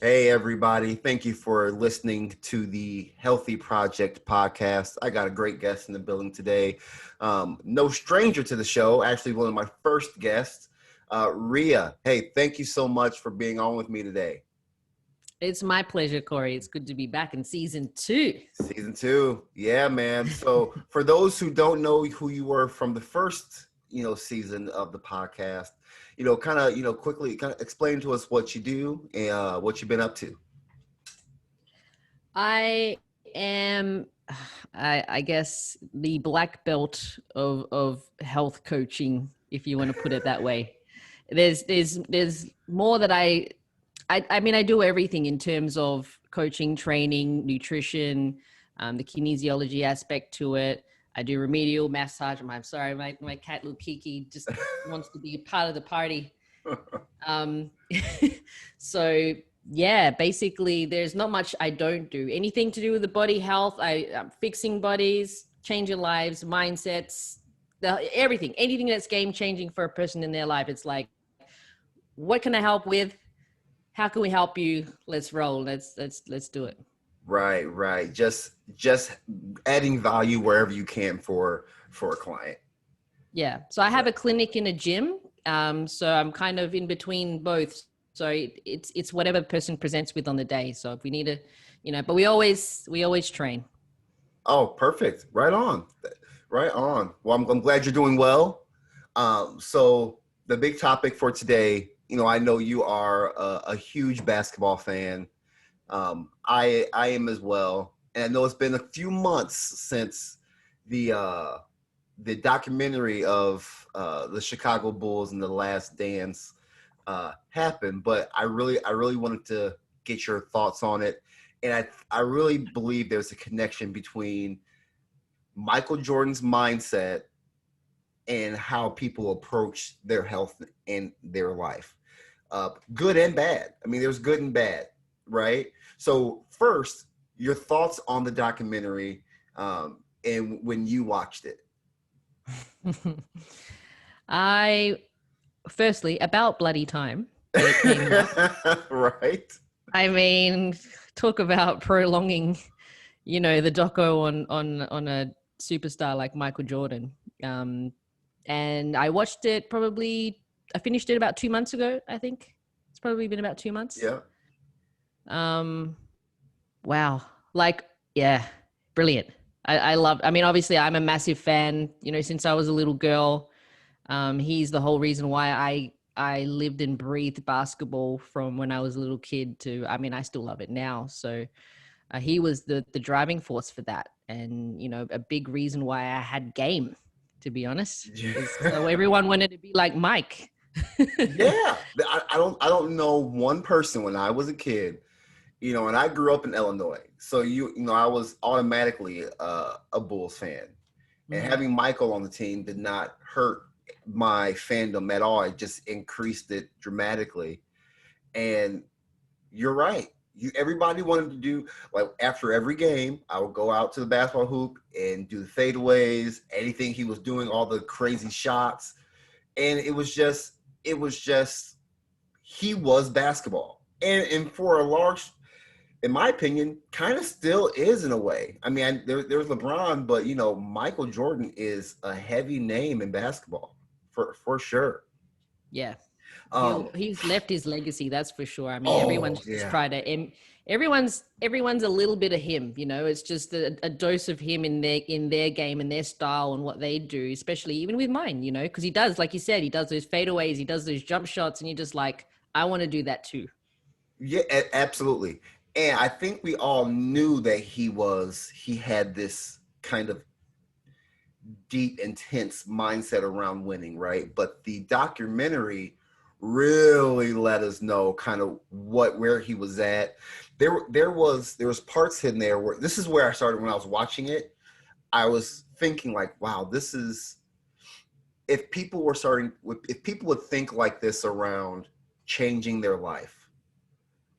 Hey, everybody. Thank you for listening to the Healthy Project podcast. I got a great guest in the building today. No stranger to the show, actually, one of my first guests, Ria. Hey, thank you so much for being on with me today. It's my pleasure, Corey. It's good to be back in season 2. Season two. Yeah, man. So, for those who don't know who you were from the first, season of the podcast, quickly kind of explain to us what you do and what you've been up to. I am, I guess, the black belt of health coaching, if you want to put it that way. There's more that I mean, I do everything in terms of coaching, training, nutrition, the kinesiology aspect to it. I do remedial massage. I'm sorry, my cat little Kiki just wants to be a part of the party. Um, so yeah, basically, there's not much I don't do. Anything to do with the body health, I'm fixing bodies, changing lives, mindsets, everything, anything that's game changing for a person in their life. It's like, what can I help with? How can we help you? Let's roll. Let's do it. Right, right. Just adding value wherever you can for a client. Yeah. So I have Right. a clinic in a gym. So I'm kind of in between both. So it's whatever the person presents with on the day. So if we need but we always train. Oh, perfect. Right on. Right on. Well, I'm glad you're doing well. So the big topic for today, I know you are a huge basketball fan. I am as well, and I know it's been a few months since the uh, the documentary of the Chicago Bulls and the Last Dance happened, but I really wanted to get your thoughts on it, and I really believe there's a connection between Michael Jordan's mindset and how people approach their health and their life, good and bad. I mean, there's good and bad, right? So first, your thoughts on the documentary, and when you watched it. I firstly about bloody time that it came out. Right? I mean, talk about prolonging, the doco on a superstar like Michael Jordan. Um, and I watched it I finished it about 2 months ago. I think it's probably been about 2 months. Yeah. Um, wow, like yeah, brilliant. I love. I mean, obviously, I'm a massive fan. Since I was a little girl. He's the whole reason why I lived and breathed basketball from when I was a little kid to, I mean, I still love it now. So he was the driving force for that. And, a big reason why I had game, to be honest, is so everyone wanted to be like Mike. Yeah. I don't know one person when I was a kid, and I grew up in Illinois. So I was automatically a Bulls fan. And Mhm. having Michael on the team did not hurt my fandom at all. It just increased it dramatically. And you're right. Everybody wanted to do, like, after every game, I would go out to the basketball hoop and do the fadeaways, anything he was doing, all the crazy shots. And it was just he was basketball. And for a large, in my opinion, kind of still is in a way. I mean, there's LeBron, but Michael Jordan is a heavy name in basketball for sure. Yeah. Um, He's left his legacy, that's for sure. I mean, oh everyone's just yeah, tried to everyone's a little bit of him, it's just a dose of him in their game and their style and what they do, especially even with mine, because he does, like you said, he does those fadeaways, he does those jump shots, and you're just like, I want to do that too. yeah, absolutely. And I think we all knew that he had this kind of deep, intense mindset around winning, right? But the documentary really let us know kind of where he was at. There was parts in there where this is where I started when I was watching it. I was thinking like, wow, this is if people would think like this around changing their life,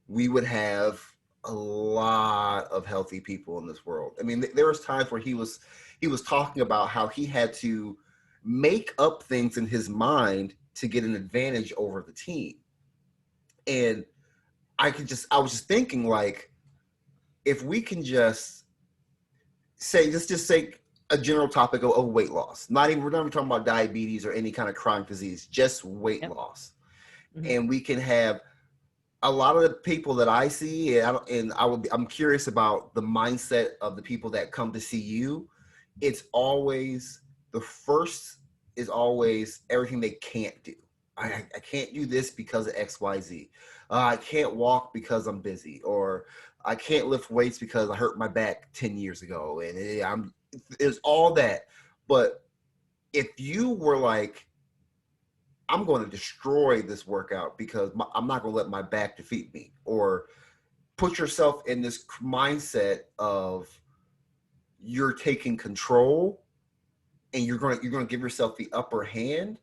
we would have a lot of healthy people in this world. I mean, there was times where he was talking about how he had to make up things in his mind to get an advantage over the team. And I was just thinking, like, if we can just say, let's just say a general topic of weight loss. We're not even talking about diabetes or any kind of chronic disease, just weight Yep. loss. Mhm. And we can have a lot of the people that I see, I'm curious about the mindset of the people that come to see you. It's always the first is always everything they can't do. I can't do this because of XYZ. I can't walk because I'm busy, or I can't lift weights because I hurt my back 10 years ago. And it's all that. But if you were like, I'm going to destroy this workout because I'm not going to let my back defeat me, or put yourself in this mindset of you're taking control and you're going to give yourself the upper hand,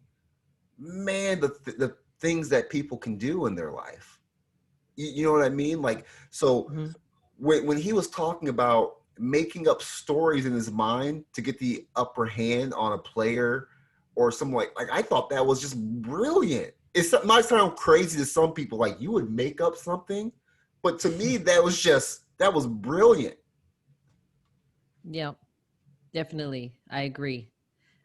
man, the things that people can do in their life. You know what I mean? Like, so Mhm. when he was talking about making up stories in his mind to get the upper hand on a player or something, like I thought that was just brilliant. It might sound crazy to some people, like you would make up something, but to me that was brilliant. Yeah, definitely. I agree.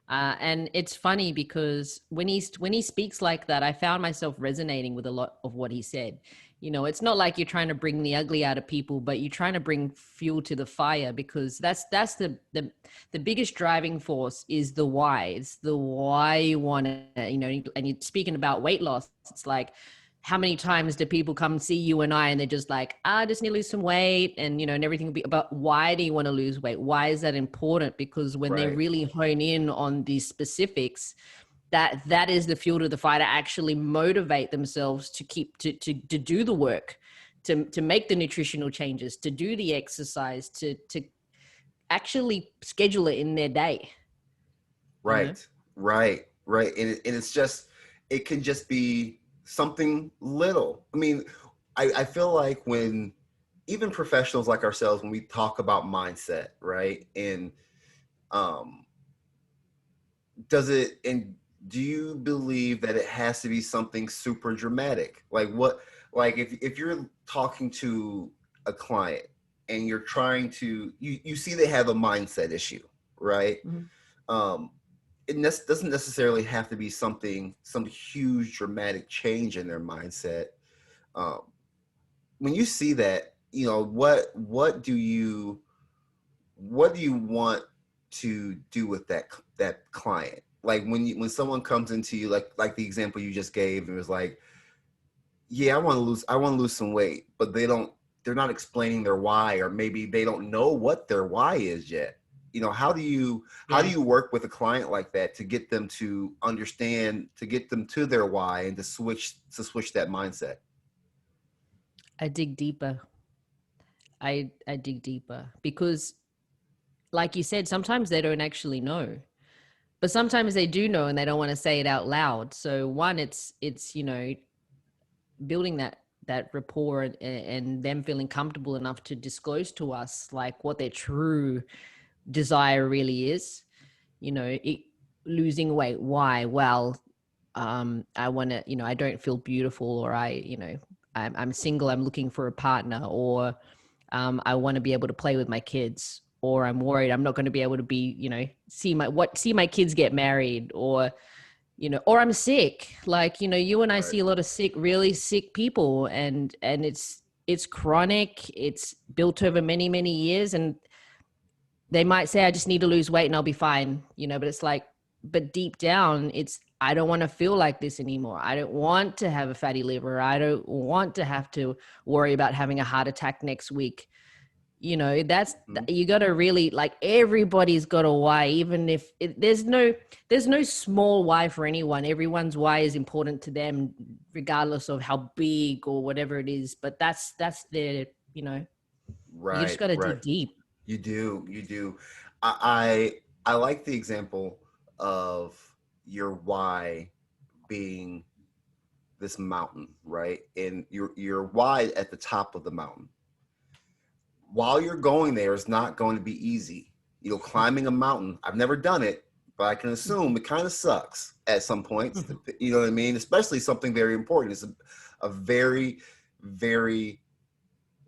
And it's funny because when he speaks like that, I found myself resonating with a lot of what he said. You know, it's not like you're trying to bring the ugly out of people, but you're trying to bring fuel to the fire, because that's the biggest driving force is the why. It's the why you want to, you know. And you're speaking about weight loss. It's like, how many times do people come see you and I, and they're just like, I just need to lose some weight, and you know, and everything will be, but why do you want to lose weight? Why is that important? Because when they Right. really hone in on these specifics, that is the fuel to the fire to actually motivate themselves to keep to do the work, to make the nutritional changes, to do the exercise, to actually schedule it in their day, you know. Right, right. And it's just, it can just be something little. I mean, I feel like when even professionals like ourselves, when we talk about mindset, right? And um, and do you believe that it has to be something super dramatic? Like what, like if you're talking to a client and you're trying to, you see they have a mindset issue, right? Mhm. Um, doesn't necessarily have to be some huge dramatic change in their mindset. Um, when you see that, you know, what do you want to do with that client? Like when someone comes into you, like the example you just gave, and was like, yeah, I want to lose some weight, but they're not explaining their why, or maybe they don't know what their why is yet. You know, how do Yeah, you work with a client like that to get them to understand, to get them to their why, and to switch that mindset? I dig deeper. I dig deeper because, like you said, sometimes they don't actually know, but sometimes they do know and they don't want to say it out loud. So one, it's you know, building that rapport, and them feeling comfortable enough to disclose to us like what their true desire really is. You know, losing weight, why? Well, I want to, you know, I don't feel beautiful, or I, you know, I'm single, I'm looking for a partner, or I want to be able to play with my kids, or I'm worried I'm not going to be able to be, you know, see my kids get married, or you know, or I'm sick. Like, you know, you and I Right. see a lot of really sick people, and it's chronic, it's built over many, many years, and they might say, I just need to lose weight and I'll be fine, you know, but it's like, but deep down, it's, I don't want to feel like this anymore. I don't want to have a fatty liver. I don't want to have to worry about having a heart attack next week. You know, Mhm. you got to really, like, everybody's got a why, even if there's no small why for anyone. Everyone's why is important to them, regardless of how big or whatever it is. But that's their, you know, you just Right, got to right. dig deep. You do. I like the example of your why being this mountain, right? And your why at the top of the mountain. While you're going there, is not going to be easy. You know, climbing a mountain, I've never done it, but I can assume it kind of sucks at some points. You know what I mean? Especially something very important. It's a very, very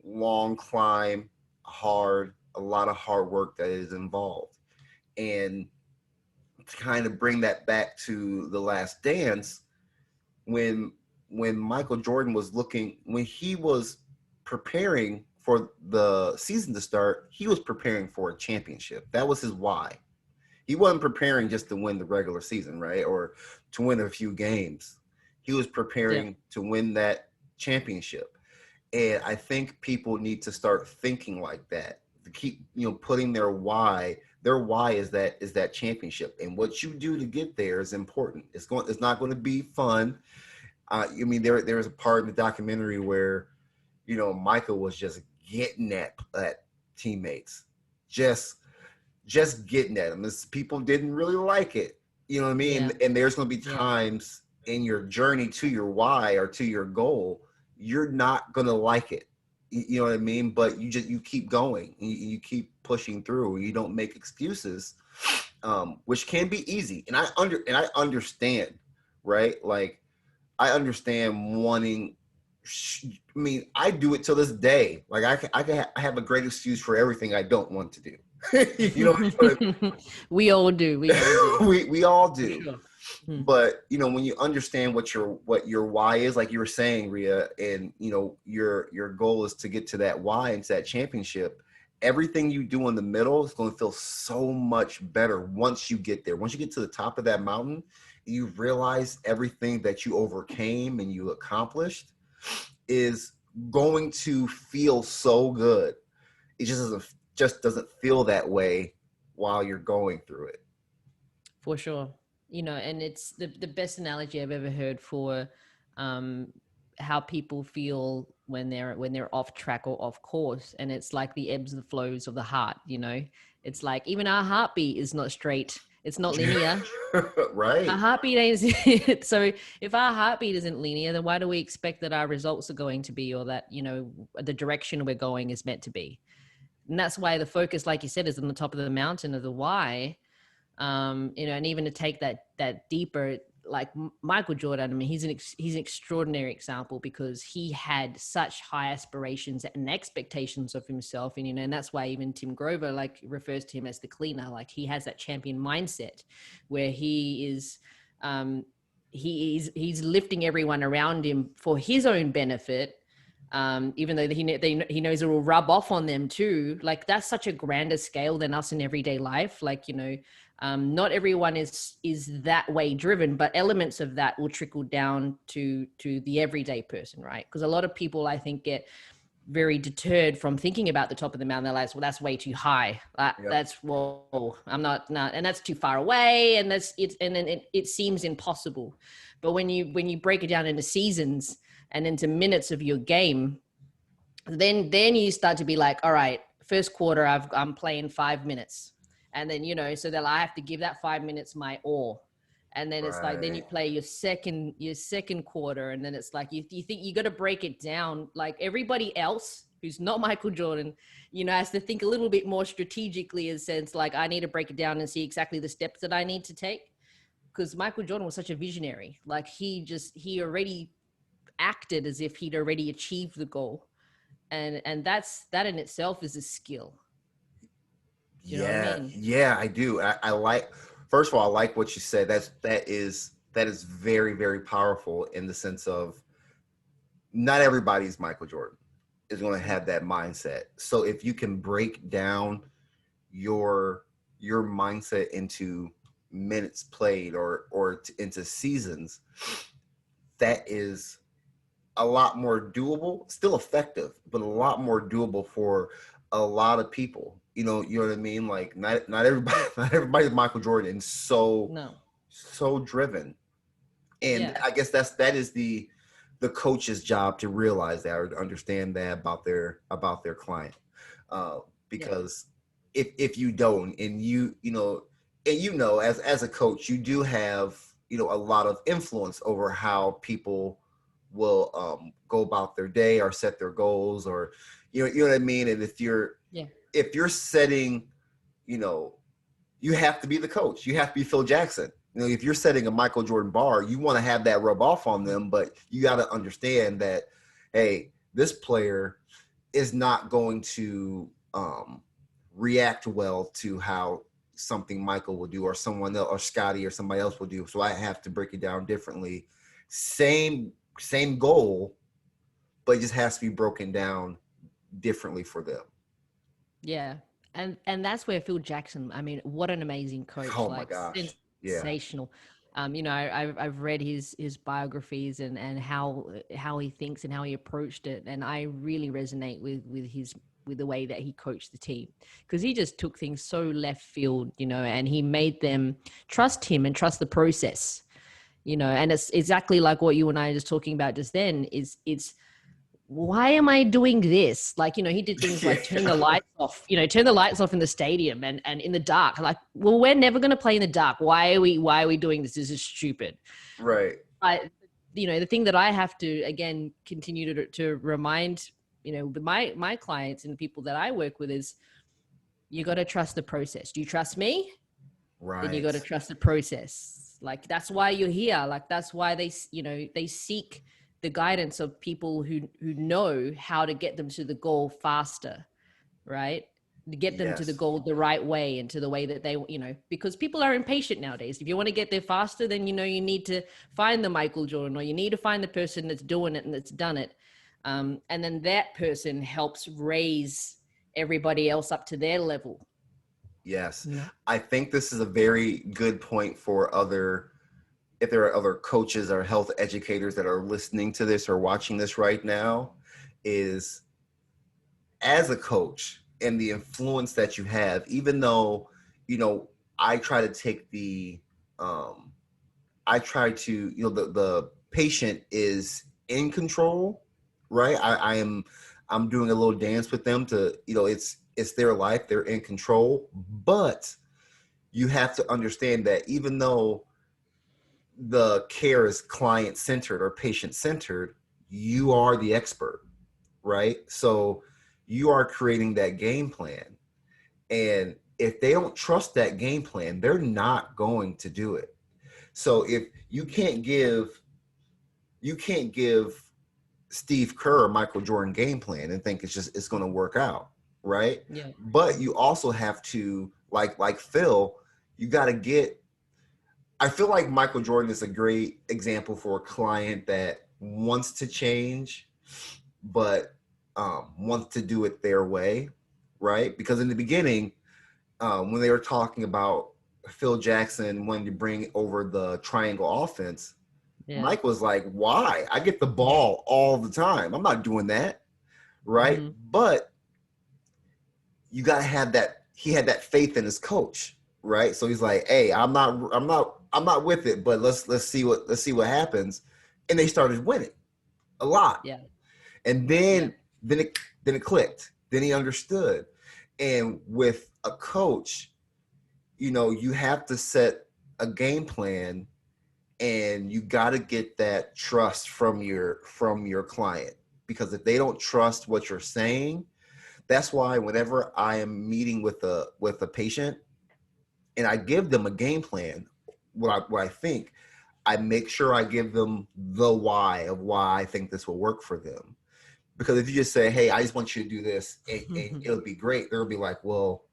long climb, a lot of hard work that is involved. And to kind of bring that back to The Last Dance, when Michael Jordan was when he was preparing for the season to start, he was preparing for a championship. That was his why. He wasn't preparing just to win the regular season, right? Or to win a few games. He was preparing to win that championship. And I think people need to start thinking like that. To keep, putting their why. Their why is that championship. And what you do to get there is important. It's not going to be fun. There's a part in the documentary where, Michael was just getting at teammates, just getting at them. People didn't really like it, you know what I mean? Yeah. And there's going to be times in your journey to your why or to your goal, you're not going to like it, you know what I mean? But you keep going, you keep pushing through. You don't make excuses, which can be easy. And I understand, right? Like, I understand wanting. I do it till this day. Like I have a great excuse for everything I don't want to do. You know what I mean? We all do. We all do. Sure. But when you understand what your why is, like you were saying, Ria, and your goal is to get to that why and to that championship, everything you do in the middle is going to feel so much better once you get there. Once you get to the top of that mountain, you realize everything that you overcame and you accomplished is going to feel so good. It just doesn't feel that way while you're going through it. For sure. And it's the best analogy I've ever heard for how people feel when they're off track or off course. And it's like the ebbs and flows of the heart. It's like even our heartbeat is not straight. It's not linear. Right. Our heartbeat ain't. So if our heartbeat isn't linear, then why do we expect that our results are going to be, or that, the direction we're going is meant to be? And that's why the focus, like you said, is on the top of the mountain of the why. And even to take that deeper, like Michael Jordan, I mean, he's an extraordinary example because he had such high aspirations and expectations of himself. And, and that's why even Tim Grover, like, refers to him as the cleaner. Like, he has that champion mindset where he is, he's lifting everyone around him for his own benefit. Even though he knows it will rub off on them too. Like, that's such a grander scale than us in everyday life. Like, not everyone is that way driven, but elements of that will trickle down to the everyday person, right? Because a lot of people, I think, get very deterred from thinking about the top of the mountain. They're like, well, that's way too high. That's, whoa, I'm not, and that's too far away. And then it seems impossible. But when you break it down into seasons and into minutes of your game, then you start to be like, all right, first quarter, I'm playing 5 minutes. And then, so that I have to give that 5 minutes my all. And then it's like, then you play your second quarter. And then it's like, you think you got to break it down. Like, everybody else who's not Michael Jordan, has to think a little bit more strategically, in a sense, like, I need to break it down and see exactly the steps that I need to take. Because Michael Jordan was such a visionary. Like, he already acted as if he'd already achieved the goal. And that in itself is a skill. You know what I mean? Yeah, I do. I like, first of all, I like what you said. That is very, very powerful, in the sense of not everybody's Michael Jordan is going to have that mindset. So if you can break down your mindset into minutes played or into seasons, that is a lot more doable, still effective, but a lot more doable for a lot of people. You know what I mean? Like, not everybody's Michael Jordan, and so driven. And I guess that is the coach's job to realize that, or to understand that about their client. Because if you don't, and as a coach, you do have, a lot of influence over how people will go about their day or set their goals, or you know what I mean. And if you're setting, you have to be the coach. You have to be Phil Jackson. If you're setting a Michael Jordan bar, you want to have that rub off on them, but you got to understand that, hey, this player is not going to react well to how something Michael will do, or someone else, or Scotty, or somebody else will do. So I have to break it down differently. Same goal, but it just has to be broken down differently for them. Yeah. And that's where Phil Jackson, I mean, what an amazing coach, Oh my like gosh. Yeah. sensational. You know, I've read his biographies and how he thinks and how he approached it, and I really resonate with the way that he coached the team, because he just took things so left field, you know, and he made them trust him and trust the process, you know. And it's exactly like what you and I are just talking about just then. Is it's why am I doing this? Like, you know, he did things like turn the Yeah. lights off, you know, turn the lights off in the stadium and in the dark. Like, well, we're never going to play in the dark. Why are we doing this? This is stupid. Right. I, you know, the thing that I have to, again, continue to remind, you know, with my clients and the people that I work with is you got to trust the process. Do you trust me? Then you got to Right. trust the process. Like, that's why you're here. Like, that's why they, you know, they seek the guidance of people who know how to get them to the goal faster, right? To get them to the Yes. goal the right way and to the way that they, you know, because people are impatient nowadays. If you want to get there faster, then, you know, you need to find the Michael Jordan, or you need to find the person that's doing it and that's done it. And then that person helps raise everybody else up to their level. Yes. You know? I think this is a very good point for other, if there are other coaches or health educators that are listening to this or watching this right now, is as a coach and the influence that you have, even though, you know, I try to take the, um, I try to, you know, the patient is in control, right? I'm doing a little dance with them to, you know, it's their life, they're in control, but you have to understand that even though the care is client centered or patient centered, you are the expert, right? So you are creating that game plan. And if they don't trust that game plan, they're not going to do it. So if you can't give Steve Kerr or Michael Jordan game plan and think it's going to work out, right? Yeah. But you also have to, like Phil, you got to get. I feel like Michael Jordan is a great example for a client that wants to change, but wants to do it their way, right? Because in the beginning, when they were talking about Phil Jackson wanting to bring over the triangle offense, Yeah. Mike was like, why? I get the ball all the time. I'm not doing that. Right. Mm-hmm. But you got to have that. He had that faith in his coach. Right. So he's like, hey, I'm not with it, but let's see what happens. And they started winning a lot. Yeah. And Yeah. then it clicked. Then he understood. And with a coach, you know, you have to set a game plan, and you got to get that trust from your client, because if they don't trust what you're saying, that's why whenever I am meeting with a patient and I give them a game plan, what I think, I make sure I give them the why of why I think this will work for them. Because if you just say, hey, I just want you to do this, and it'll be great, they'll be like, well,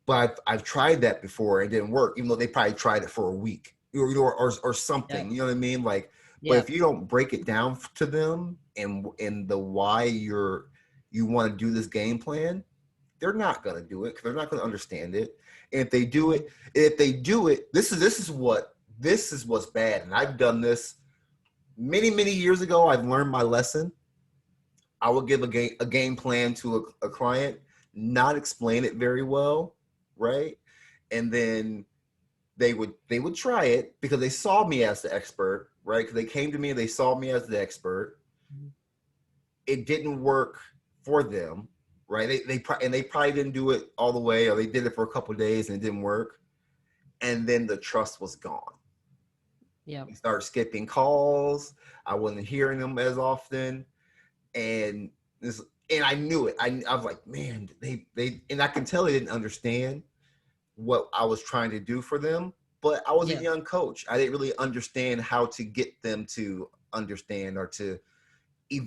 but I've tried that before, it didn't work, even though they probably tried it for a week, or Yeah. something. You know what I mean? Like, but Yeah. if you don't break it down to them and the why you want to do this game plan, they're not going to do it because they're not going to understand it. And Mm-hmm. if they do it, this is what's bad. And I've done this many years ago. I've learned my lesson. I will give a game plan to a client, not explain it very well, right? And then they would try it because they saw me as the expert, right? Because they came to me and they saw me as the expert. It didn't work for them, right? They probably didn't do it all the way, or they did it for a couple of days and it didn't work, and then the trust was gone. Yeah. We started skipping calls. I wasn't hearing them as often, and this and I knew it. I was like, man, they and I can tell they didn't understand what I was trying to do for them. But I was a Yeah. young coach. I didn't really understand how to get them to understand or to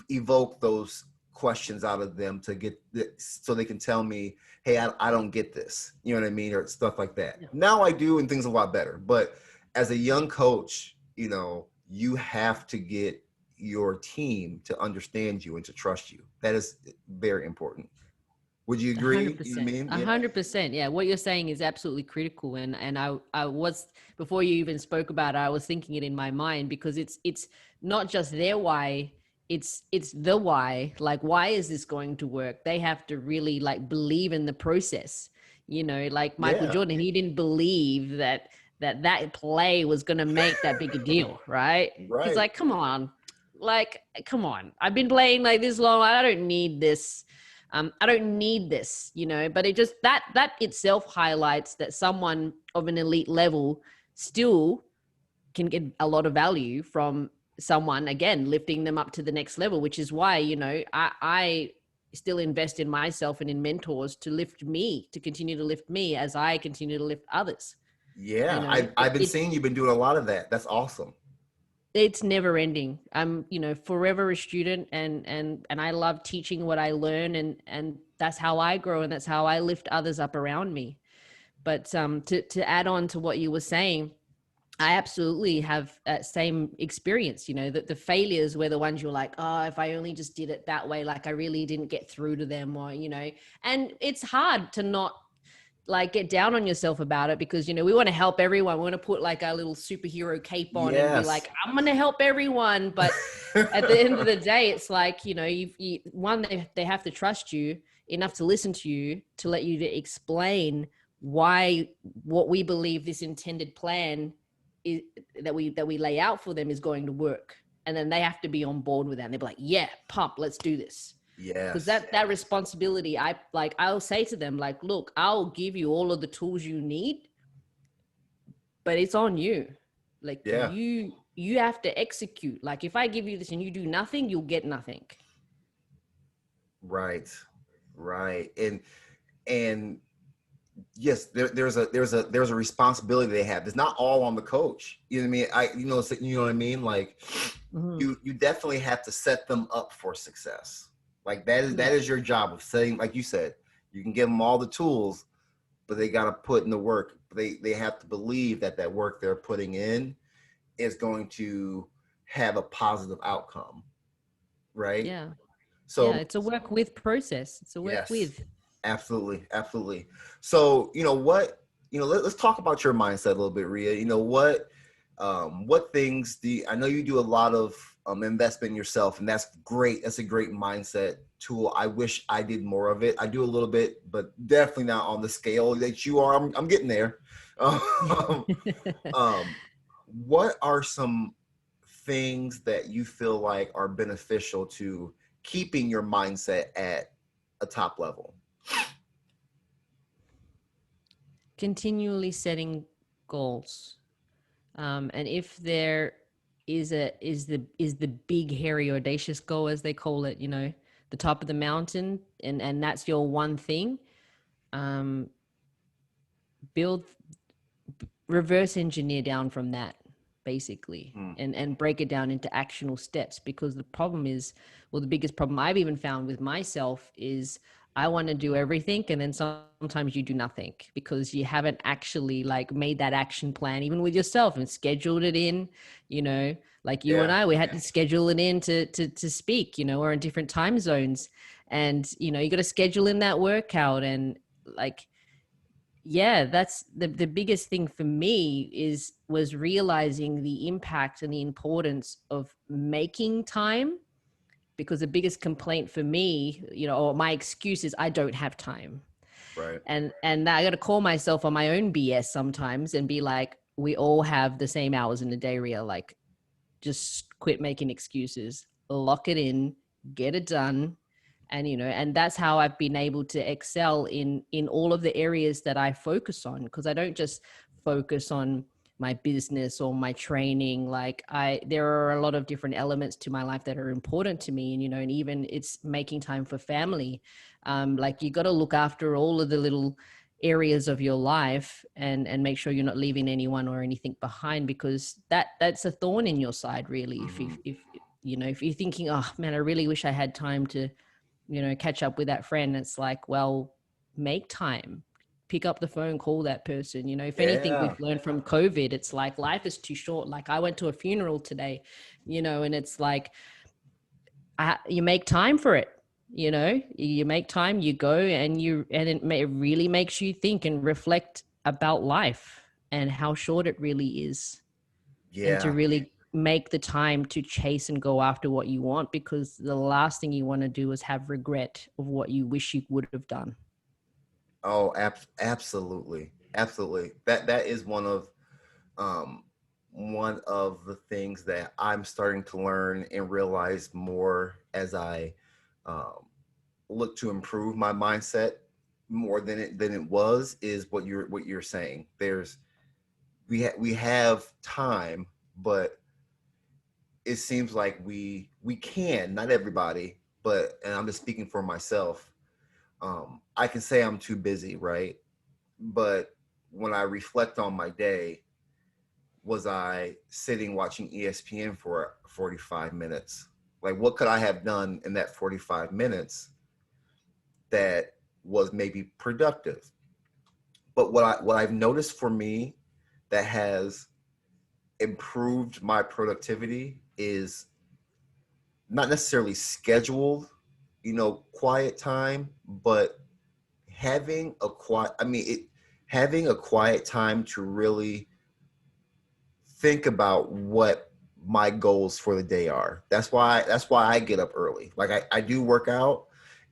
evoke those questions out of them to get so they can tell me, hey, I don't get this, you know what I mean, or stuff like that. Yeah. Now I do, and things are a lot better. But as a young coach, you know, you have to get your team to understand you and to trust you. That is very important. Would you A agree? hundred You know what I percent. mean? A Yeah. 100%. Yeah. What you're saying is absolutely critical. And I was, before you even spoke about it, I was thinking it in my mind, because it's not just their why, it's the why. Like, why is this going to work? They have to really like believe in the process. You know, like Michael Yeah. Jordan, he didn't believe that play was going to make that big a deal, right? He's Right. like, come on, like, come on. I've been playing like this long. I don't need this. I don't need this, you know. But it just, that itself highlights that someone of an elite level still can get a lot of value from someone, again, lifting them up to the next level, which is why, you know, I still invest in myself and in mentors to lift me, to continue to lift me as I continue to lift others. You Yeah. know, I've been seeing you've been doing a lot of that. That's awesome. it's never ending. I'm, you know, forever a student, and I love teaching what I learn, and that's how I grow, and that's how I lift others up around me. But to add on to what you were saying, I absolutely have that same experience. You know, that the failures were the ones you're like, oh, if I only just did it that way, like I really didn't get through to them, or, you know. And it's hard to not like get down on yourself about it, because, you know, we want to help everyone. We want to put like our little superhero cape on and be Yes. like, I'm going to help everyone. But at the end of the day, it's like, you know, one, they have to trust you enough to listen to you, to let you to explain why what we believe this intended plan is, that we lay out for them, is going to work. And then they have to be on board with that. And they'll be like, yeah, pump, let's do this. Because Yes. that responsibility, I'll say to them, like, look, I'll give you all of the tools you need, but it's on you. Like, Yeah. you have to execute. Like, if I give you this and you do nothing, you'll get nothing. Right. Right. And yes, there's a responsibility they have. It's not all on the coach. You know what I mean? You know what I mean? Like, Mm-hmm. you definitely have to set them up for success. Like that Yeah. is your job of setting, like you said, you can give them all the tools, but they got to put in the work. They have to believe that that work they're putting in is going to have a positive outcome, right? Yeah. Yeah. So It's a work with process. It's a work yes, with. absolutely, absolutely. So let's talk about your mindset a little bit, Ria. What things I know you do a lot of investment in yourself, and that's great. That's a great mindset tool. I wish I did more of it. I do a little bit, but definitely not on the scale that you are. I'm getting there. Um, um, what are some things that you feel like are beneficial to keeping your mindset at a top level? Continually setting goals. And if there is the big hairy audacious goal, as they call it, you know, the top of the mountain, and that's your one thing, um, build reverse engineer down from that, basically, Hmm. and break it down into actionable steps. Because the problem is, well, the biggest problem I've even found with myself is I want to do everything, and then sometimes you do nothing because you haven't actually like made that action plan, even with yourself, and scheduled it in. You know, like you and Yeah. I, we had to schedule it in to speak. You know, we're in different time zones, and you know, you got to schedule in that workout. And like, yeah, that's the biggest thing for me was realizing the impact and the importance of making time. Because the biggest complaint for me, you know, or my excuse, is I don't have time. Right. And I got to call myself on my own BS sometimes and be like, we all have the same hours in the day, Ria. Like, just quit making excuses, lock it in, get it done. And you know, and that's how I've been able to excel in all of the areas that I focus on, because I don't just focus on my business or my training. Like, there are a lot of different elements to my life that are important to me. And you know, and even it's making time for family. Like, you got to look after all of the little areas of your life, and make sure you're not leaving anyone or anything behind, because that's a thorn in your side, really. Hmm. If you know, if you're thinking, oh man, I really wish I had time to catch up with that friend. It's like, well, make time, pick up the phone, call that person. If anything Yeah. we've learned from COVID, it's like life is too short. Like I went to a funeral today, and it's like you make time for it. You make time, you go, and it really makes you think and reflect about life and how short it really is, and to Yeah. really make the time to chase and go after what you want, because the last thing you want to do is have regret of what you wish you would have done. Oh, absolutely. Absolutely. That is um one of the things that I'm starting to learn and realize more as I um look to improve my mindset more than it was, is what you're saying. We have time, but it seems like we can, not everybody, but, and I'm just speaking for myself, I can say I'm too busy, right? But when I reflect on my day, was I sitting watching ESPN for 45 minutes? Like, what could I have done in that 45 minutes that was maybe productive? But what I've noticed for me that has improved my productivity is not necessarily scheduled, quiet time, but having a quiet, having a quiet time to really think about what my goals for the day are. That's why I get up early. Like I do work out,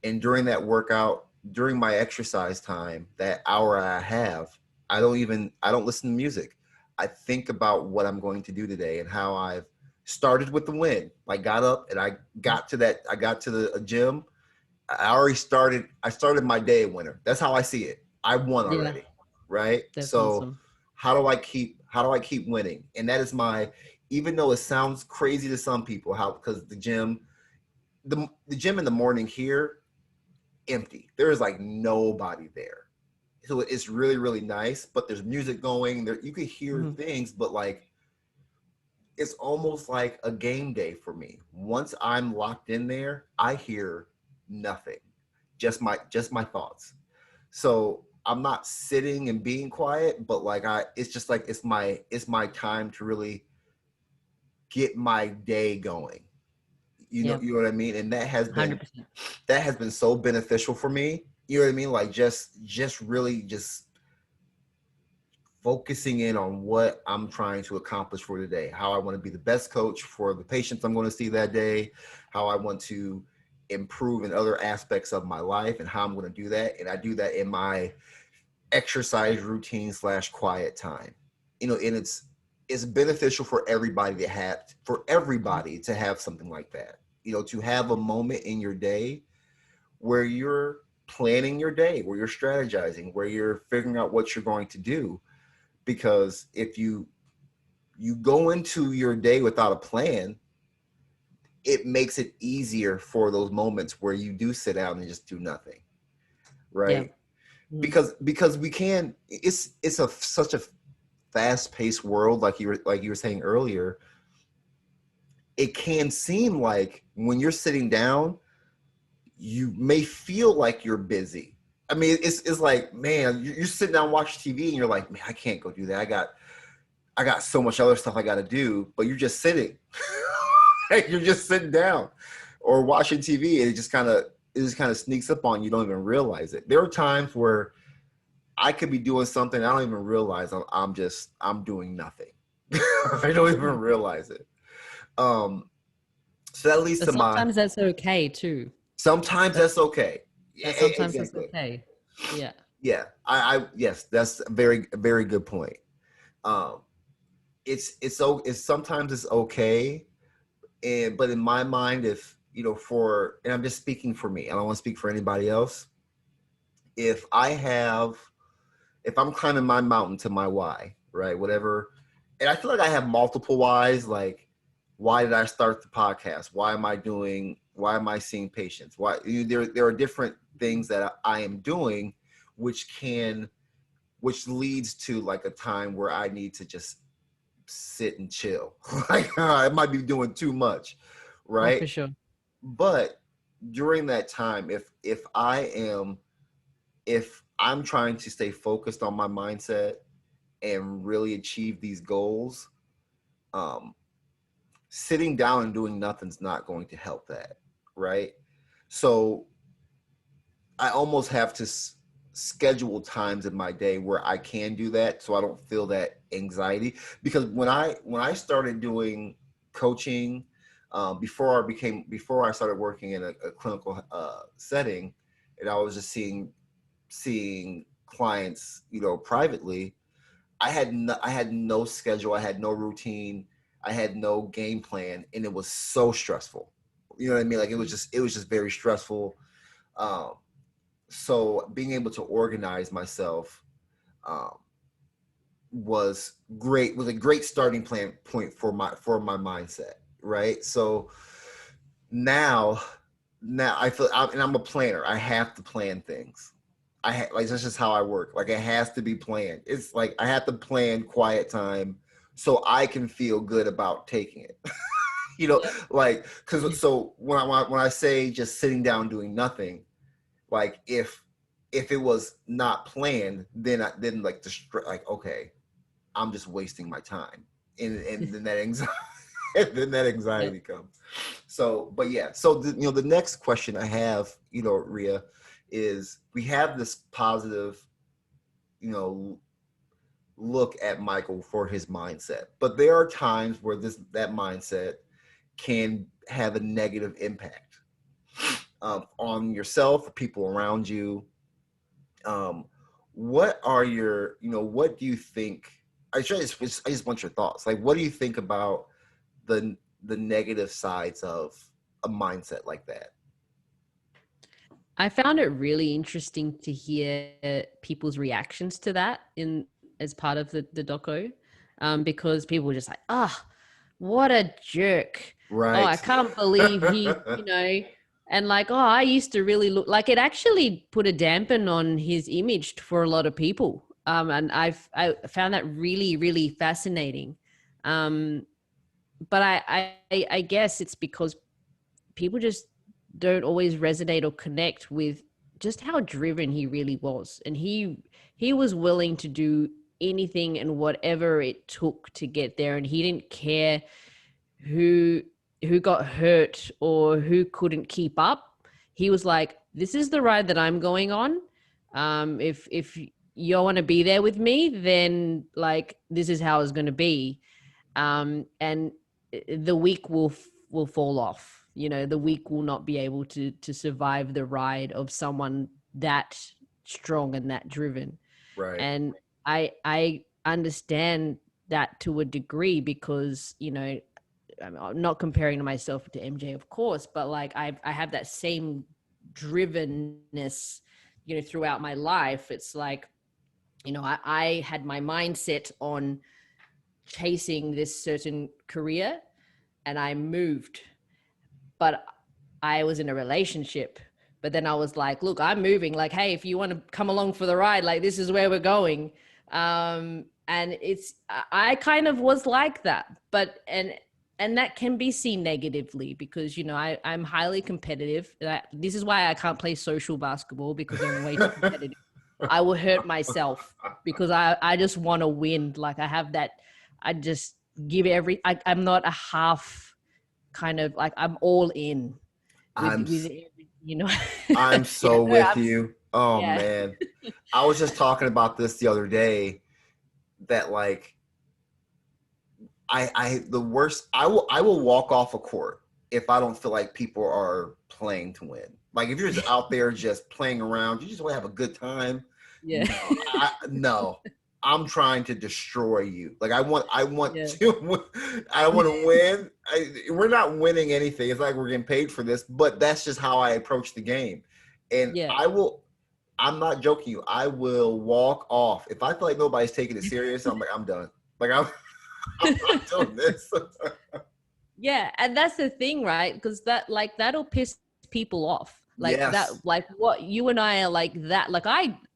and during that workout, during my exercise time, that hour I have, I don't listen to music. I think about what I'm going to do today and how I've started with the win. I got up and I got to the gym. I started my day a winner. That's how I see it. I won Yeah, already, right? that's So awesome. how do I keep winning? And that is my, even though it sounds crazy to some people, how, because the gym in the morning here, empty. There is like nobody there. So it's really, really nice, but there's music going there. You can hear Hmm. things, but like, it's almost like a game day for me. Once I'm locked in there, I hear nothing. Just my thoughts. So I'm not sitting and being quiet, but like it's just like it's my time to really get my day going. You know, Yeah, you know what I mean? And 100%. that has been so beneficial for me. You know what I mean? Like just really just focusing in on what I'm trying to accomplish for today, how I want to be the best coach for the patients I'm going to see that day, how I want to improve in other aspects of my life, and how I'm going to do that. And I do that in my exercise routine slash quiet time. And it's beneficial for everybody to have something like that. To have a moment in your day where you're planning your day, where you're strategizing, where you're figuring out what you're going to do. Because if you go into your day without a plan, it makes it easier for those moments where you do sit down and just do nothing, Yeah. right? Mhm. Because we can, it's such a fast-paced world, like you were saying earlier. It can seem like when you're sitting down, you may feel like you're busy. It's like, man, you're sitting down watching TV and you're like, man, I can't go do that. I got so much other stuff I got to do, but you're just sitting. You're just sitting down or watching TV, and it just kind of sneaks up on you. You don't even realize it. There are times where I could be doing something I don't even realize I'm doing nothing. I don't even realize it. Um, so that leads But to my, sometimes that's okay too. sometimes That's that's okay. Yeah, sometimes that's exactly. okay. Yeah. Yeah, yes, that's a very good point. Um, it's sometimes it's okay, and but in my mind, if for, and I'm just speaking for me, I don't want to speak for anybody else. If if I'm climbing my mountain to my why, right, whatever, and I feel like I have multiple whys, like, why did I start the podcast? Why am I seeing patients? There are different things that I am doing, which leads to like a time where I need to just sit and chill. Like, I might be doing too much, Oh, right? for sure. But during that time, if I'm trying to stay focused on my mindset and really achieve these goals, um, sitting down and doing nothing's not going to help that, right? So I almost have to schedule times in my day where I can do that, so I don't feel that anxiety. Because when I started doing coaching, before I started working in a clinical setting, and I was just seeing clients, privately. I had no schedule, I had no routine, I had no game plan, and it was so stressful. You know what I mean? Like it was just very stressful. Um, so being able to organize myself um, was a great starting plan point for my mindset, right? So now now and I'm a planner. I have to plan things. Like that's just how I work. Like it has to be planned. It's like I have to plan quiet time so I can feel good about taking it. Yep. Like because so when I say just sitting down doing nothing, like if it was not planned, then like like okay, I'm just wasting my time, and then that anxiety, then that Yep. anxiety comes. So, but yeah, so the next question I have, Ria, is we have this positive, you know, look at Michael for his mindset, but there are times where that mindset can have a negative impact on yourself, people around you. Um, what are what do you think? I just want your thoughts. Like, what do you think about the negative sides of a mindset like that? I found it really interesting to hear people's reactions to that in as part of the doco, because people were just like, "Ah, what a jerk! Oh, I Right. can't believe he, and like, oh, I used to really look like it." Actually put a dampen on his image for a lot of people, and I found that really really fascinating. Um, but I guess it's because people just don't always resonate or connect with just how driven he really was, and he was willing to do anything and whatever it took to get there, and he didn't care who who got hurt or who couldn't keep up. He was like, this is the ride that I'm going on. If you want to be there with me, then like this is how it's going to be. And the weak will fall off. The weak will not be able to survive the ride of someone that strong and that driven. Right. And I understand that to a degree because I'm not comparing to myself to MJ, of course, but like I have that same drivenness, throughout my life. It's like, I had my mindset on chasing this certain career, and I moved, but I was in a relationship. But then I was like, look, I'm moving. Like, hey, if you want to come along for the ride, like this is where we're going. And I kind of was like that, but and that can be seen negatively because I'm highly competitive. This is why I can't play social basketball because I'm way too competitive. I will hurt myself because I just want to win. Like I have that. I just give I'm not a half kind of like I'm all in I'm with s- every, you know. I'm Yeah, so no, with you. Oh yeah, man. I was just talking about this the other day that like I the worst I will walk off a court if I don't feel like people are playing to win. Like if you're just out there just playing around, you just want to have a good time. yeah, No. I'm trying to destroy you. Like I want yeah, to I want to win. We're not winning anything. It's like we're getting paid for this, but that's just how I approach the game. And yeah. I'm not joking you. I will walk off. If I feel like nobody's taking it serious, I'm like, I'm done. Like I'm not doing this. Yeah, and that's the thing, right? Because that'll piss people off. Like that, Yes. like what you and I are like that. Like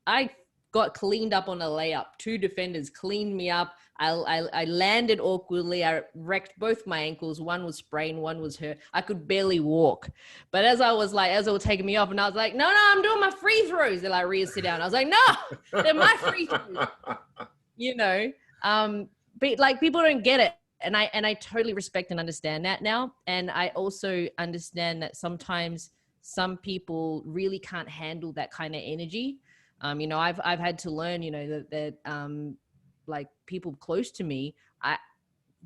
I got cleaned up on a layup. 2 defenders cleaned me up. I landed awkwardly. I wrecked both my ankles. One was sprained, one was hurt. I could barely walk. But as they were taking me off, and I was like, no, I'm doing my free throws. They're like, Ria, sit down. I was like, no, they're my free throws. You know, but like people don't get it. And I totally respect and understand that now. And I also understand that sometimes some people really can't handle that kind of energy. You know, I've had to learn, you know, that like people close to me, I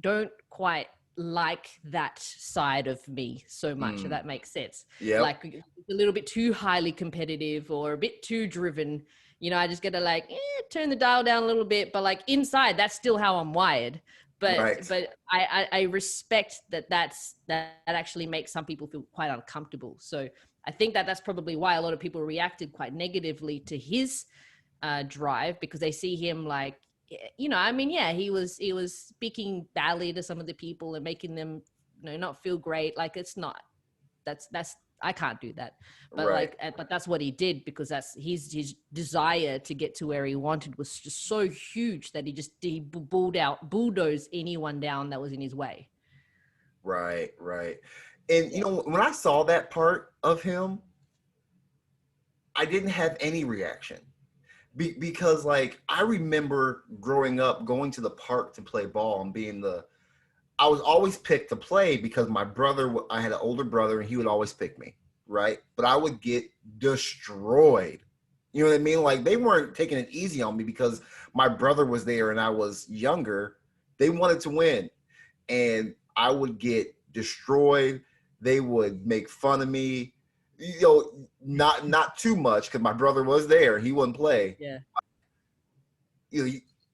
don't quite like that side of me so much. If that makes sense. Yeah. Like a little bit too highly competitive or a bit too driven. You know, I just gotta like turn the dial down a little bit, but like inside, that's still how I'm wired. But I respect that actually makes some people feel quite uncomfortable. So I think that's probably why a lot of people reacted quite negatively to his drive, because they see him like, you know, I mean, yeah, he was speaking badly to some of the people and making them, you know, not feel great. Like it's not, that's I can't do that. But but that's what he did, because that's his desire to get to where he wanted was just so huge that he bulldozed anyone down that was in his way. Right. And you know, when I saw that part of him, I didn't have any reaction. Because like I remember growing up going to the park to play ball and I was always picked to play because I had an older brother and he would always pick me, right? But I would get destroyed. You know what I mean? Like they weren't taking it easy on me because my brother was there and I was younger. They wanted to win and I would get destroyed. They would make fun of me. You know, not too much because my brother was there. He wouldn't play. Yeah. You know,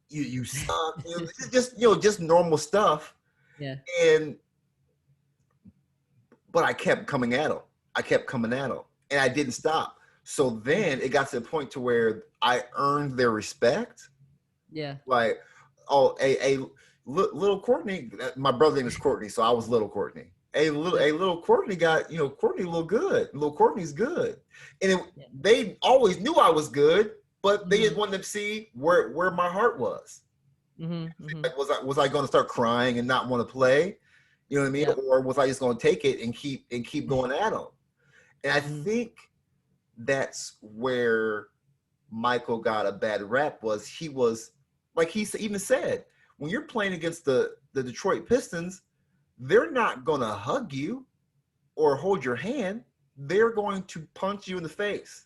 you suck. You know, just normal stuff. Yeah. But I kept coming at him. And I didn't stop. So then it got to the point to where I earned their respect. Yeah. Like, little Courtney. My brother's name is Courtney, so I was little Courtney. Little Courtney got, you know, Courtney a little good. Little Courtney's good. And they always knew I was good, but they just wanted to see where my heart was. Like, was I going to start crying and not want to play? You know what I mean? Or was I just going to take it and keep going at them? And I think that's where Michael got a bad rap. He was like he even said, when you're playing against the Detroit Pistons, they're not going to hug you or hold your hand. They're going to punch you in the face.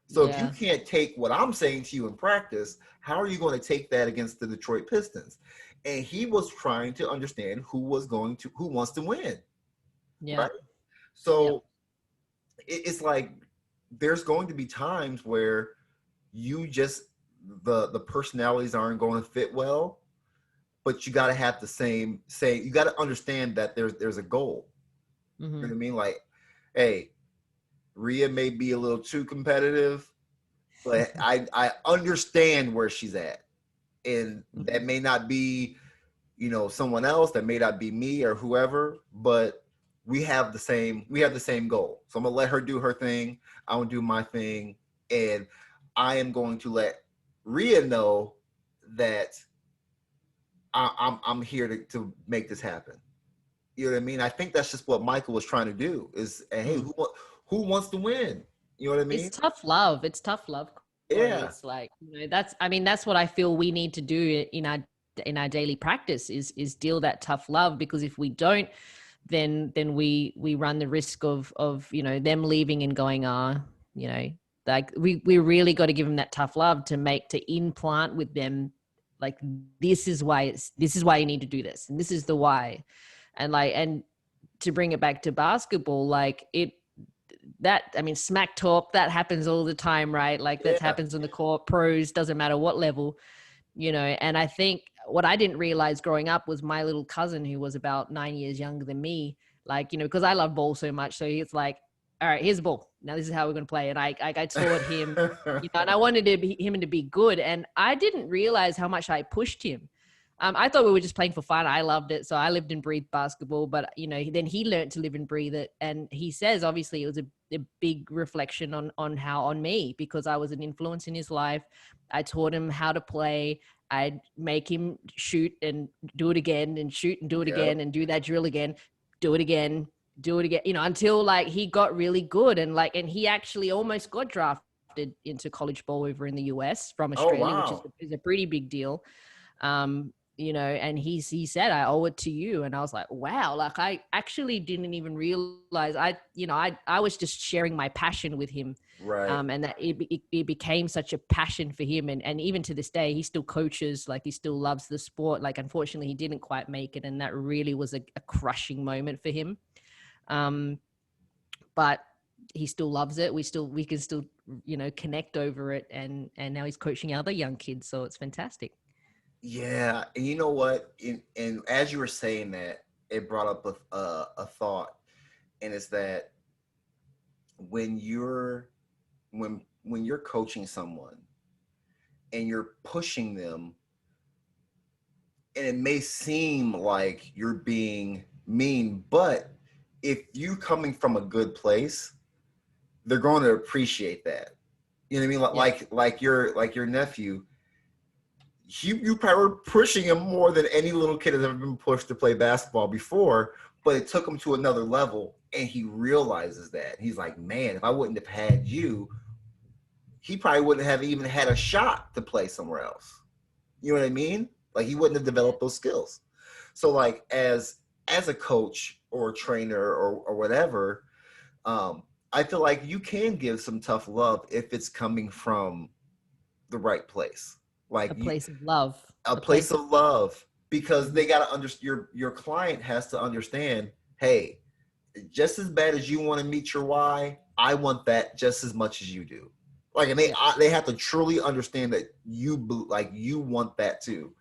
So if you can't take what I'm saying to you in practice, how are you going to take that against the Detroit Pistons? And he was trying to understand who wants to win. Yeah. Right? So it's like there's going to be times where you just the personalities aren't going to fit well. But you got to have you got to understand that there's a goal. You know what I mean? Like, hey, Ria may be a little too competitive, but I understand where she's at. And that may not be, you know, someone else, that may not be me or whoever, but we have the same goal. So I'm gonna let her do her thing. I'm gonna do my thing. And I am going to let Ria know that I'm here to make this happen. You know what I mean? I think that's just what Michael was trying to do is, hey, who wants to win? You know what I mean? It's tough love. Corey. Yeah. It's like, you know, that's what I feel we need to do in our daily practice is deal that tough love, because if we don't, then we run the risk of, you know, them leaving and going, you know, like we really got to give them that tough love to implant with them. Like, this is why you need to do this. And this is the why. And to bring it back to basketball, like smack talk, that happens all the time, right? Like that happens on the court, pros, doesn't matter what level, you know. And I think what I didn't realize growing up was my little cousin, who was about 9 years younger than me, like, you know, because I love ball so much. So he's like, all right, here's the ball. Now this is how we're going to play. And I taught him, you know, and I wanted him to be good. And I didn't realize how much I pushed him. I thought we were just playing for fun. I loved it. So I lived and breathed basketball, but then he learned to live and breathe it. And he says, obviously it was a big reflection on me, because I was an influence in his life. I taught him how to play. I'd make him shoot and do it again, and shoot and do it Yep. again, and do that drill again, do it again, do it again, until like he got really good. And he actually almost got drafted into college ball over in the US from Oh, Australia, which is wow. a pretty big deal. And he said, I owe it to you. And I was like, wow, like I actually didn't even realize I was just sharing my passion with him. Right. And that it became such a passion for him. And even to this day, he still coaches, like he still loves the sport. Like, unfortunately he didn't quite make it. And that really was a crushing moment for him. But he still loves it. We can still, connect over it. And now he's coaching other young kids. So it's fantastic. Yeah, and you know what? And as you were saying that, it brought up a thought, and it's that when you're coaching someone and you're pushing them, and it may seem like you're being mean, but if you coming from a good place, they're going to appreciate that. You know what I mean? Yeah. Like your nephew, you probably were pushing him more than any little kid has ever been pushed to play basketball before, but it took him to another level, and he realizes that. He's like, man, if I wouldn't have had you, he probably wouldn't have even had a shot to play somewhere else. You know what I mean? Like, he wouldn't have Yeah. developed those skills. So like as a coach or a trainer or whatever, um, I feel like you can give some tough love if it's coming from the right place. Like A you, place of love. a A place place of of love, because Mhm. they got to understand, your client has to understand, hey, just as bad as you want to meet your why, I want that just as much as you do. Like, and Yeah. they have to truly understand that you want that too.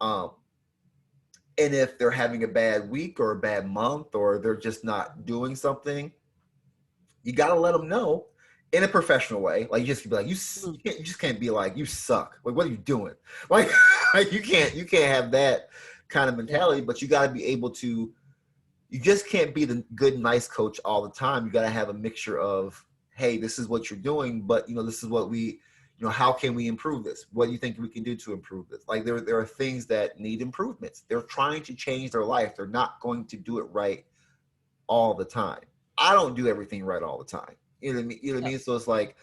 um and if they're having a bad week or a bad month, or they're just not doing something, you got to let them know in a professional way. Like, you just be like, Mm. you just can't be like, you suck. Like, what are you doing? Like, like you can't have that kind of Yeah. mentality. But you got to be able to. You just can't be the good, nice coach all the time. You got to have a mixture of, hey, this is what you're doing, but this is what we, how can we improve this? What do you think we can do to improve this? Like, there are things that need improvements. They're trying to change their life. They're not going to do it right all the time. I don't do everything right all the time. You know what I mean? You know what I Yep. mean? So it's like,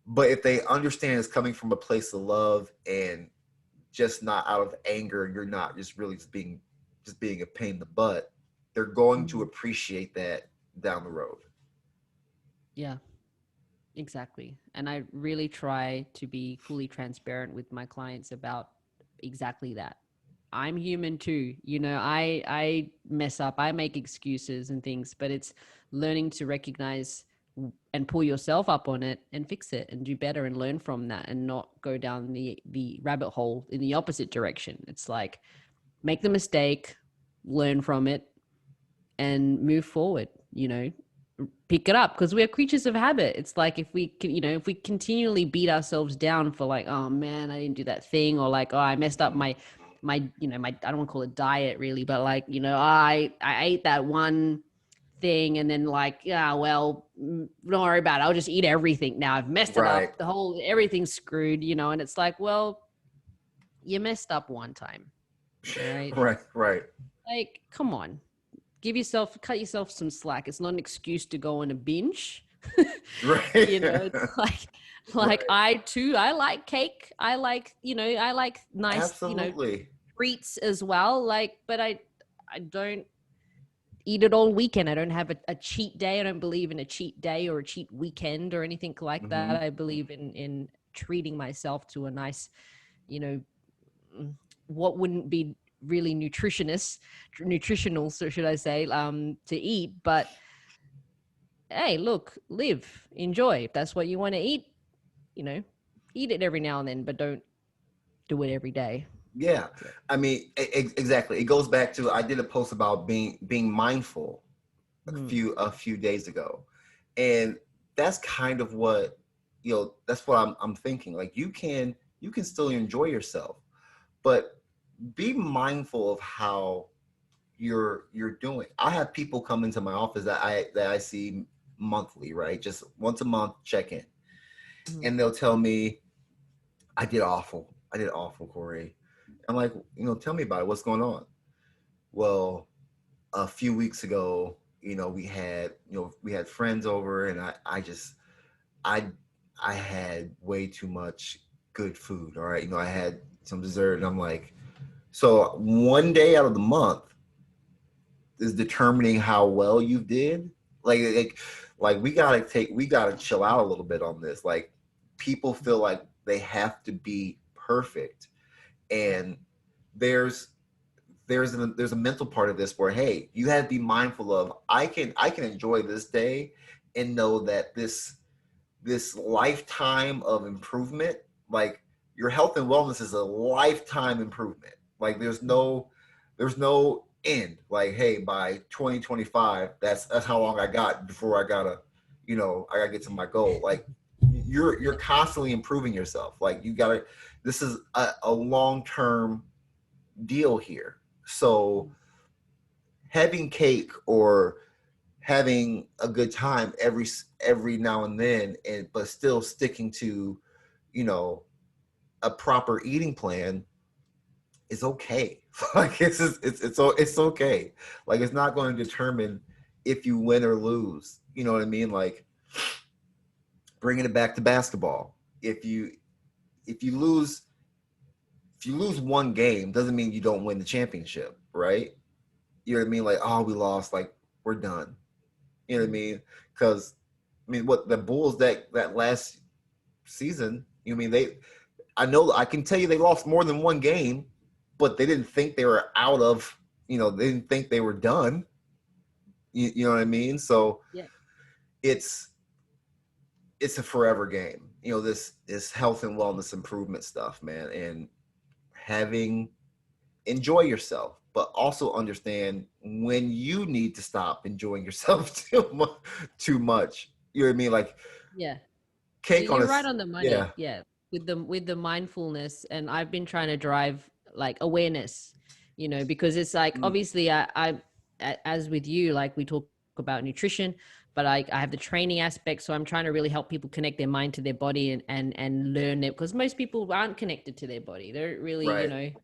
but if they understand it's coming from a place of love and just not out of anger, and you're not just really just being a pain in the butt, they're going to Mhm. appreciate that down the road. Yeah. Exactly. And I really try to be fully transparent with my clients about exactly that. I'm human too. I mess up, I make excuses and things, but it's learning to recognize and pull yourself up on it and fix it and do better and learn from that, and not go down the rabbit hole in the opposite direction. It's like, make the mistake, learn from it, and move forward, pick it up, because we're creatures of habit. It's like, if we continually beat ourselves down for like, oh man, I didn't do that thing, or like, oh, I messed up my I don't want to call it diet really, but like, I ate that one thing, and then like, yeah, well, don't worry about it, I'll just eat everything now, I've messed it Right. up, everything's screwed, and it's like, well, you messed up one time. All right. Right. Right. Like, come on, cut yourself some slack. It's not an excuse to go on a binge. Right. It's like Right. I like cake. I like nice, Absolutely. treats as well. Like, but I don't eat it all weekend. I don't have a cheat day. I don't believe in a cheat day or a cheat weekend or anything like that. Hmm. I believe in treating myself to a nice, you know, what wouldn't be really nutritional, so should I say, to eat. But hey, look, live, enjoy. If that's what you want to eat, you know, eat it every now and then, but don't do it every day. Yeah. So, I mean, exactly. It goes back to, I did a post about being mindful mm, a few days ago, and that's kind of what, that's what I'm thinking. Like, you can still enjoy yourself, but be mindful of how you're doing. I have people come into my office that I see monthly, right? Just once a month, check in, Mhm. and they'll tell me I did awful. I did awful, Corey. I'm like, tell me about it. What's going on? Well, a few weeks ago, we had friends over, and I I had way too much good food. All right, I had some dessert, and I'm like, so one day out of the month is determining how well you did. Like we gotta chill out a little bit on this. Like people feel like they have to be perfect, and there's there's a mental part of this where, hey, you have to be mindful of, I can enjoy this day and know that this lifetime of improvement, like your health and wellness is a lifetime improvement. Like there's no end. Like, hey, by 2025, that's how long I got before I gotta get to my goal. Like you're constantly improving yourself. Like you gotta, this is a long-term deal here. So having cake or having a good time every now and then, and but still sticking to you know a proper eating plan is okay. Like it's okay. Like it's not going to determine if you win or lose. You know what I mean? Like bringing it back to basketball. If you lose if you lose one game, doesn't mean you don't win the championship, right? You know what I mean? Like, oh, we lost, like we're done. You know what I mean? Because what the Bulls that last season, I know I can tell you they lost more than one game, but they didn't think they were out of, they didn't think they were done. You know what I mean? So Yeah. it's it's a forever game. This health and wellness improvement stuff, man, and having enjoy yourself, but also understand when you need to stop enjoying yourself too much. You know what I mean? Like Yeah. cake on a You're right on the money. yeah, Yeah. With the mindfulness, and I've been trying to drive like awareness, because it's like mm, obviously as with you, like we talk about nutrition, but I have the training aspect, so I'm trying to really help people connect their mind to their body and learn it, because most people aren't connected to their body. They're really, right,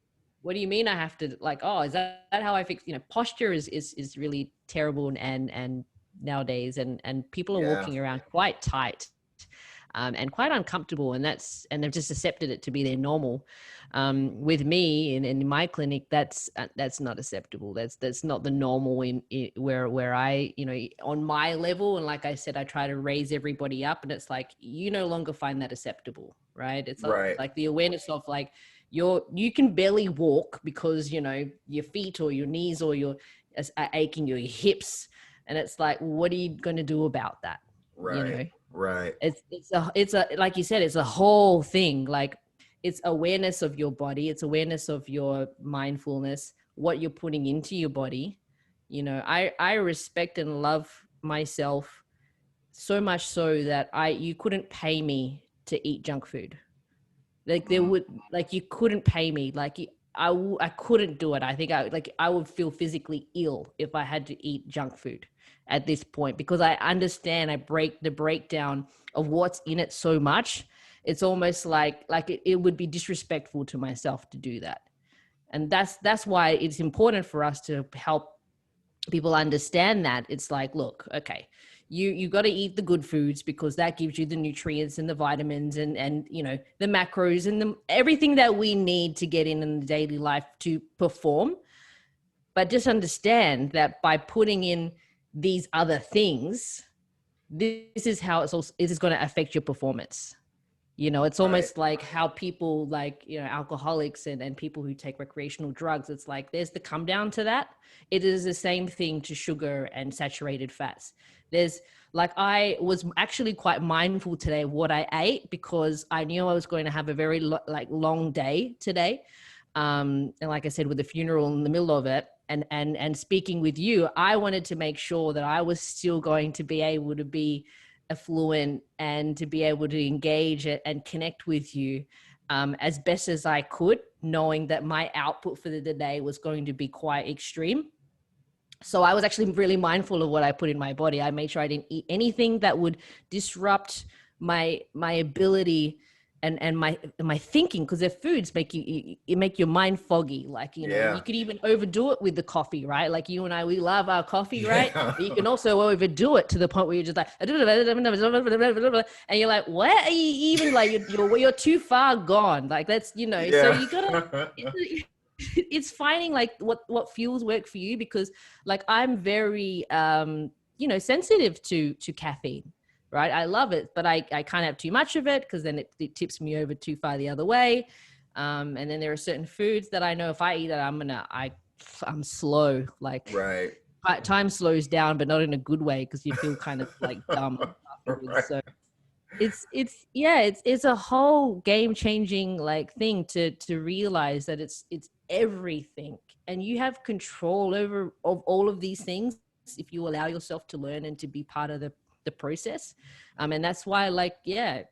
what do you mean I have to, like, oh, is that how I fix, posture is really terrible and nowadays, and people are yeah, walking around quite tight, and quite uncomfortable, and they've just accepted it to be their normal. With me in my clinic, that's not acceptable. That's not the normal where I, on my level, and like I said, I try to raise everybody up, and it's like you no longer find that acceptable, right? It's right, like the awareness of like you can barely walk because your feet or your knees or your are aching, your hips, and it's like, what are you going to do about that? you right, know right, it's a like you said, it's a whole thing. Like it's awareness of your body, it's awareness of your mindfulness, what you're putting into your body. I respect and love myself so much so that I you couldn't pay me to eat junk food. Like there mm, would, like you couldn't pay me, like I couldn't do it. I think I would feel physically ill if I had to eat junk food at this point, because I understand, I break the breakdown of what's in it so much. It's almost like it would be disrespectful to myself to do that. And that's why it's important for us to help people understand that. It's like, look, okay, you got to eat the good foods because that gives you the nutrients and the vitamins and the macros and everything that we need to get in the daily life to perform. But just understand that by putting in these other things, this is how this is going to affect your performance. It's right, almost like how people, like, alcoholics and people who take recreational drugs, it's like there's the come down to that. It is the same thing to sugar and saturated fats. There's, like, I was actually quite mindful today of what I ate because I knew I was going to have a very long day today. And like I said, with the funeral in the middle of it, and speaking with you, I wanted to make sure that I was still going to be able to be affluent and to be able to engage and connect with you, as best as I could, knowing that my output for the day was going to be quite extreme. So I was actually really mindful of what I put in my body. I made sure I didn't eat anything that would disrupt my ability and my thinking, because their foods make you make your mind foggy. Like, you know, you Yeah. could even overdo it with the coffee, right? Like you and I, we love our coffee, right? Yeah. But you can also overdo it to the point where you're just like, and you're like, what are you even like? You're too far gone. Like that's, you know. So Yeah. you gotta. It's finding like what fuels work for you, because like I'm very you know, sensitive to caffeine, right? I love it, but I can't have too much of it, because then it tips me over too far the other way. And then there are certain foods that I know if I eat it, I'm slow. Like Right. time slows down, but not in a good way, because you feel kind of like dumb afterwards. Right. So it's yeah, it's a whole game changing like thing to realize that it's everything, and you have control over of all of these things if you allow yourself to learn and to be part of the process. And that's why, like, yeah,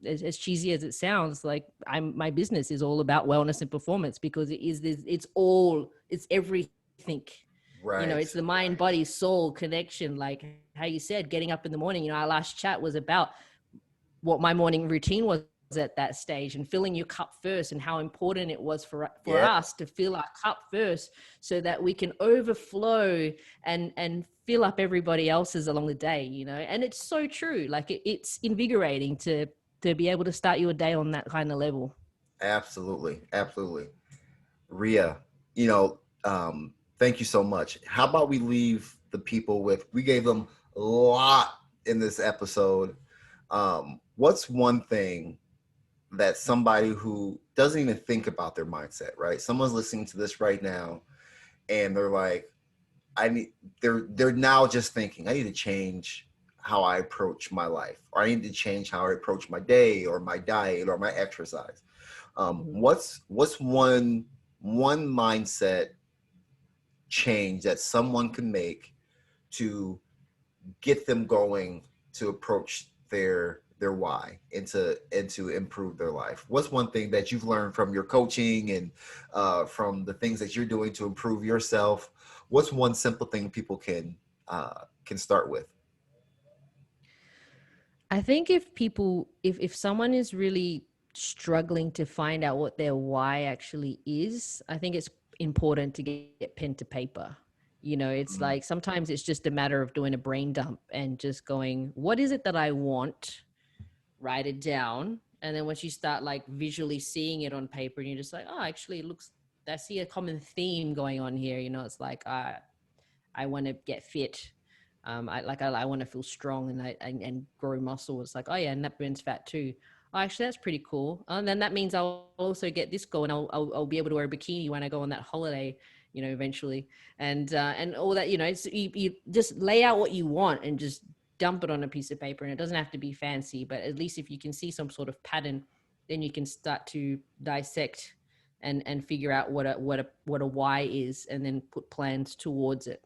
as cheesy as it sounds, like my business is all about wellness and performance, because it is this, it's everything. You know, Right. it's the mind body soul connection, like how you said, getting up in the morning. You know, our last chat was about what my morning routine was at that stage, and filling your cup first, and how important it was for Yeah. us to fill our cup first, so that we can overflow and fill up everybody else's along the day, you know. And it's so true. Like it's invigorating to be able to start your day on that kind of level. Absolutely. Absolutely. Ria, you know, thank you so much. How about we leave the people with, we gave them a lot in this episode. What's one thing that somebody who doesn't even think about their mindset, right? Someone's listening to this right now and they're like, I need, they're now just thinking, I need to change how I approach my life, or I need to change how I approach my day or my diet or my exercise. Mhm. What's one mindset change that someone can make to get them going to approach their why and to improve their life? What's one thing that you've learned from your coaching and from the things that you're doing to improve yourself? What's one simple thing people can start with? I think if people, if someone is really struggling to find out what their why actually is, I think it's important to get pen to paper. You know, it's Mm, like sometimes it's just a matter of doing a brain dump and just going, what is it that I want? Write it down. And then once you start like visually seeing it on paper, and you're just like, oh, actually, it looks, I see a common theme going on here. You know, it's like, I want to get fit. I want to feel strong and grow muscle. It's like, oh yeah, and that burns fat too. Oh, actually, that's pretty cool. And then that means I'll also get this goal, and I'll be able to wear a bikini when I go on that holiday, you know, eventually, and all that. You know, it's, you just lay out what you want and just dump it on a piece of paper, and it doesn't have to be fancy, but at least if you can see some sort of pattern, then you can start to dissect and figure out what a why is, and then put plans towards it.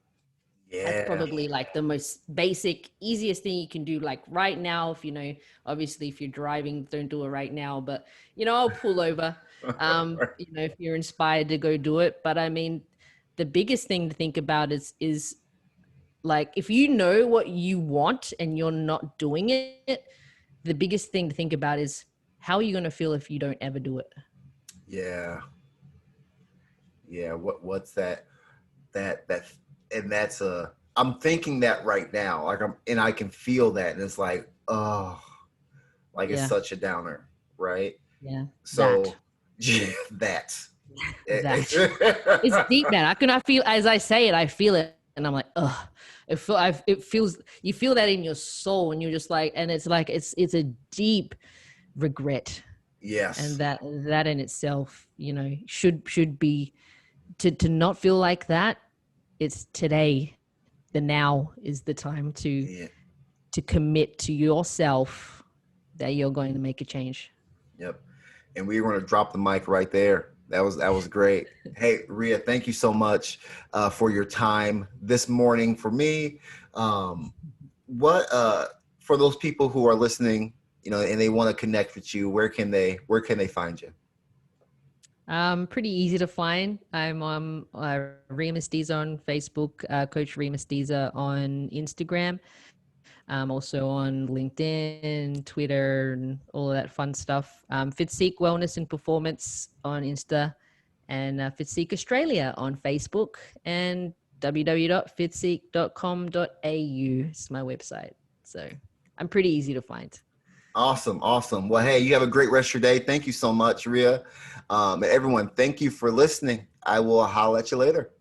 That's yeah. probably like the most basic, easiest thing you can do. Like right now, if you know, obviously, if you're driving, don't do it right now. But you know, I'll pull over. You know, if you're inspired to go do it. But I mean, the biggest thing to think about is like if you know what you want and you're not doing it, the biggest thing to think about is how are you going to feel if you don't ever do it? Yeah. Yeah. What's that and that's a, I'm thinking that right now, like I'm, and I can feel that, and it's like, oh, like it's Yeah, such a downer, right? yeah, that So that that. It's deep, man. I cannot feel as I say it. I feel it, and I'm like, ugh. It feels. You feel that in your soul, and you're just like, and it's like it's a deep regret, and yes, that in itself, you know, should be to not feel like that. It's today. The now is the time yeah, to commit to yourself that you're going to make a change. yep. And we were going to drop the mic right there. That was great. Hey, Ria, thank you so much for your time this morning. For me, what for those people who are listening, and they want to connect with you, where can they find you? Pretty easy to find. I'm on Ria Mestiza on Facebook, Coach Ria Mestiza on Instagram. Also on LinkedIn, Twitter, and all of that fun stuff. Physique Wellness and Performance on Insta, and Physique Australia on Facebook, and www.physique.com.au is my website. So I'm pretty easy to find. Awesome. Awesome. Well, hey, you have a great rest of your day. Thank you so much, Ria. And everyone, thank you for listening. I will holler at you later.